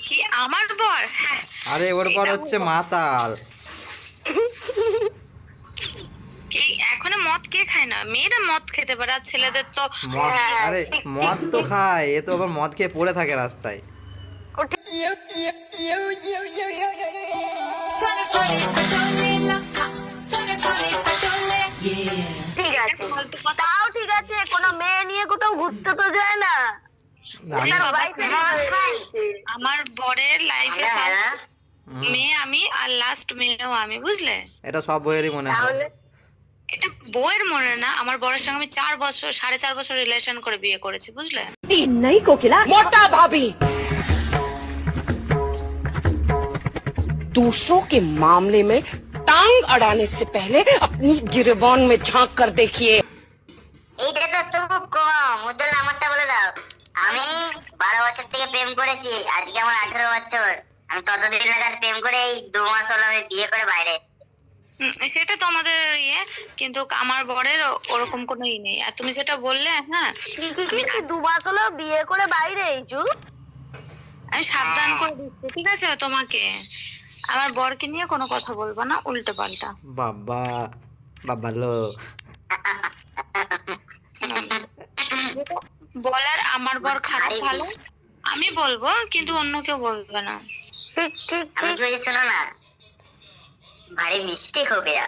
কি আমার বর? হ্যাঁ, আরে ওর বর এটা হচ্ছে বলবো। মাতাল। কি এখনো মদ কে খায় না? মেয়েরা মদ খেতে পারে, আর ছেলেদের তো মদ, হ্যাঁ, আরে ঠিক ঠিক মদ তো ঠিক। খায়, এ তো আবার মদ খেয়ে পড়ে থাকে রাস্তায়। ও ঠিক- ঠিক এটা আছে, ফালতু কথা। তাও ঠিক আছে, কোনো মেয়ে নিয়ে কোথাও ঘুরতে তো যায় না। আমি তার বাবা, বাড়িতে রয়েছে। আমার বরের লাইফে মেয়ে আমি, আর লাস্ট মেয়েও আমি, বুঝলে? এটা সব বইয়েরই মনে হয়। তাহলে এটা বউয়ের মনে না, আমার বরের সঙ্গে আমি 4 বছর 4.5 বছর রিলেশন করে বিয়ে করেছি, বুঝলে? तीन नहीं कोकिला मोटा भाभी दूसरों के मामले में टांग अड़ाने से पहले अपनी गिरबान में झांक कर देखिए। এইটা তো খুব কম, উজ্জ্বল আমারটা বলে দাও। আমি 12 বছর থেকে প্রেম করেছি, আজকে আমার 18 বছর। আমি ততদিন লাগার প্রেম করে এই 2 মাস হলো আমি বিয়ে করে বাইরে এসেছি। সেটা তো আমাদের ইয়ে, কিন্তু আমার বরের ওরকম কোনো ই নেই। আর তুমি যেটা বললে, হ্যাঁ, কি 2 মাস হলো বিয়ে করে বাইরে এইছু? আমি সাবধান করে দিচ্ছি, ঠিক আছে তোমাকে। আমার বরকে নিয়ে কোনো কথা বলবো না উল্টো পাল্টা। বাবা, বাবা লো। যেটা বলার, আমার বর খারাপ ভালো আমি বলবো, কিন্তু অন্য কেউ বলবে না। ঠিক ঠিক আমি ঠিক। কি বলছি শোনো না, ভারী মিস্টেক হো গয়া।